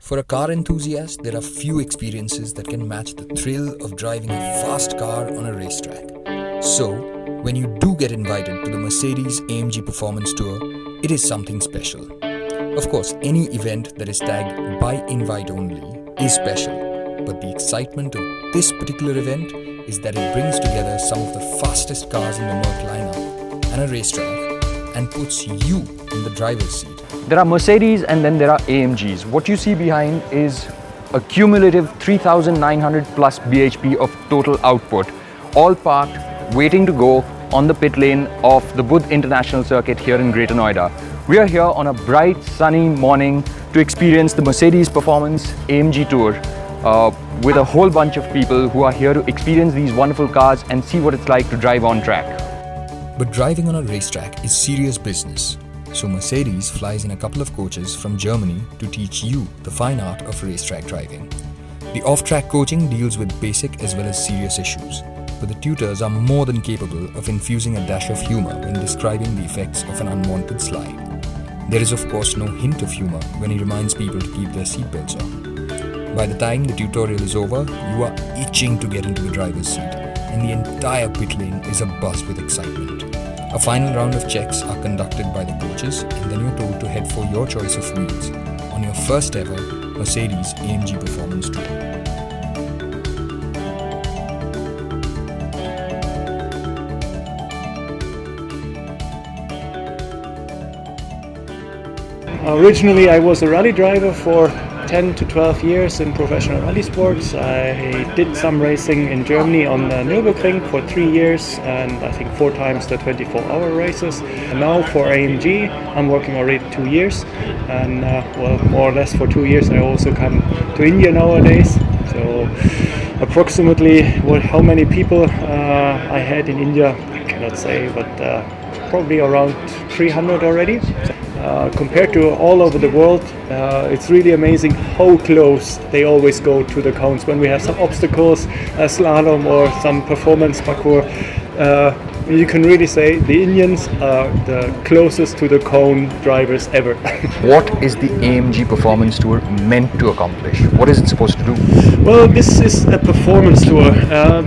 For a car enthusiast, there are few experiences that can match the thrill of driving a fast car on a racetrack. So, when you do get invited to the Mercedes-AMG Performance Tour, it is something special. Of course, any event that is tagged by invite only is special, but the excitement of this particular event is that it brings together some of the fastest cars in the Merc lineup and a racetrack and puts you in the driver's seat. There are Mercedes and then there are AMGs. What you see behind is a cumulative 3,900 plus bhp of total output, all parked, waiting to go on the pit lane of the Buddh International Circuit here in Greater Noida. We are here on a bright, sunny morning to experience the Mercedes Performance AMG Tour with a whole bunch of people who are here to experience these wonderful cars and see what it's like to drive on track. But driving on a racetrack is serious business. So Mercedes flies in a couple of coaches from Germany to teach you the fine art of racetrack driving. The off-track coaching deals with basic as well as serious issues, but the tutors are more than capable of infusing a dash of humor when describing the effects of an unwanted slide. There is of course no hint of humor when he reminds people to keep their seatbelts on. By the time the tutorial is over, you are itching to get into the driver's seat, and the entire pit lane is abuzz with excitement. A final round of checks are conducted by the coaches, and then you're told to head for your choice of wheels on your first ever Mercedes-AMG Performance Tour. Originally, I was a rally driver for 10 to 12 years in professional rally sports. I did some racing in Germany on the Nürburgring for 3 years and I think 4 times the 24-hour races. And now for AMG, I'm working already 2 years, and well, more or less for 2 years I also come to India nowadays. So approximately how many people I had in India, I cannot say, but probably around 300 already. Compared to all over the world, it's really amazing how close they always go to the cones. When we have some obstacles, a slalom or some performance parkour, you can really say the Indians are the closest to the cone drivers ever. What is the AMG Performance Tour meant to accomplish? What is it supposed to do? Well, this is a performance tour.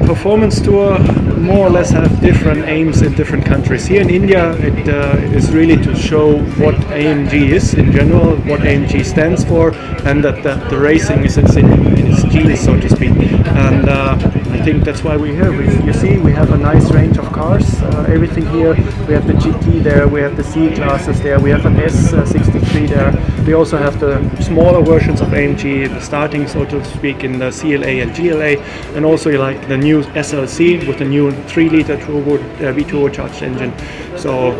Performance tour more or less have different aims in different countries. Here in India, it is really to show what AMG is in general, what AMG stands for, and that the racing is in its genes, so to speak. And I think that's why we're here. You see, we have a nice range of cars. Everything here. We have the GT there, we have the C classes there, we have an S63 there. We also have the smaller versions of AMG, the starting, so to speak, in the CLA and GLA, and also like the new SLC with the new 3-liter turbo V-turbocharged engine. So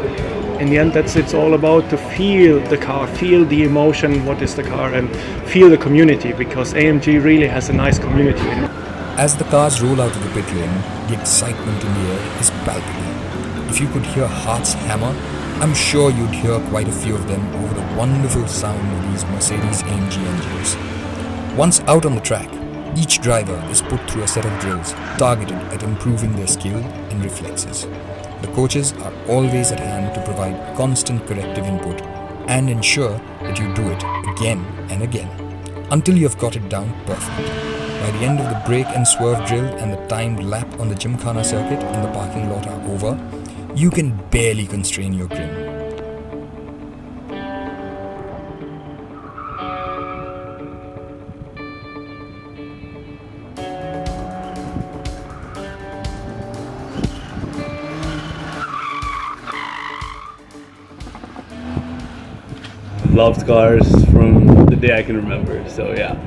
in the end, it's all about to feel the car, feel the emotion, what is the car, and feel the community, because AMG really has a nice community in it. As the cars roll out of the pit lane, the excitement in the air is palpable. If you could hear hearts hammer, I'm sure you'd hear quite a few of them over the wonderful sound of these Mercedes-AMG engines. Once out on the track, each driver is put through a set of drills targeted at improving their skill and reflexes. The coaches are always at hand to provide constant corrective input and ensure that you do it again and again until you've got it down perfect. By the end of the brake and swerve drill and the timed lap on the Gymkhana circuit and the parking lot are over, you can barely constrain your grin. Loved cars from the day I can remember, so yeah,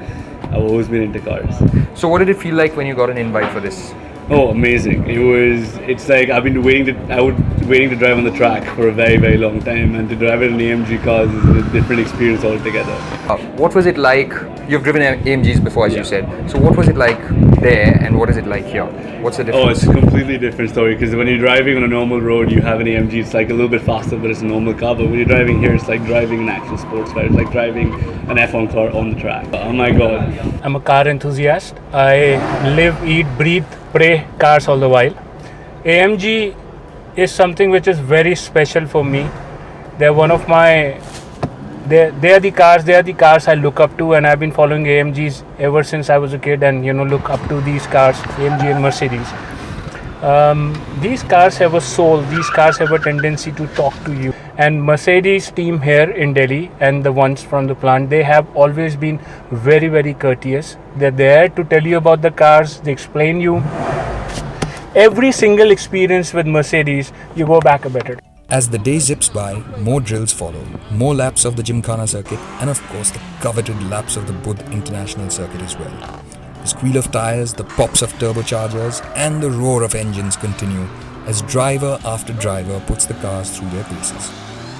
I've always been into cars. So what did it feel like when you got an invite for this? Oh, amazing. It's like I've been waiting to drive on the track for a very, very long time, and to drive it in AMG cars is a different experience altogether. What was it like? You've driven AMGs before, as you said. So what was it like there and what is it like here? What's the difference? Oh, it's a completely different story, because when you're driving on a normal road, you have an AMG, it's like a little bit faster, but it's a normal car. But when you're driving here, it's like driving an actual sports car. It's like driving an F1 car on the track. Oh my God. I'm a car enthusiast. I live, eat, breathe, pray cars all the while. AMG is something which is very special for me. They're one of my they are the cars I look up to, and I've been following AMGs ever since I was a kid, and look up to these cars, AMG and Mercedes. These cars have a soul. These cars have a tendency to talk to you. And Mercedes team here in Delhi and the ones from the plant, they have always been very, very courteous. They're there to tell you about the cars. They explain you. Every single experience with Mercedes, you go back a better. As the day zips by, more drills follow, more laps of the Gymkhana circuit, and of course the coveted laps of the Budh International Circuit as well. The squeal of tires, the pops of turbochargers, and the roar of engines continue as driver after driver puts the cars through their paces.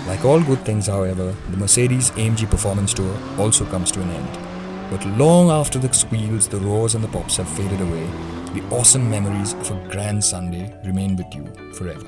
Like all good things, however, the Mercedes-AMG Performance Tour also comes to an end. But long after the squeals, the roars and the pops have faded away, the awesome memories of a grand Sunday remain with you forever.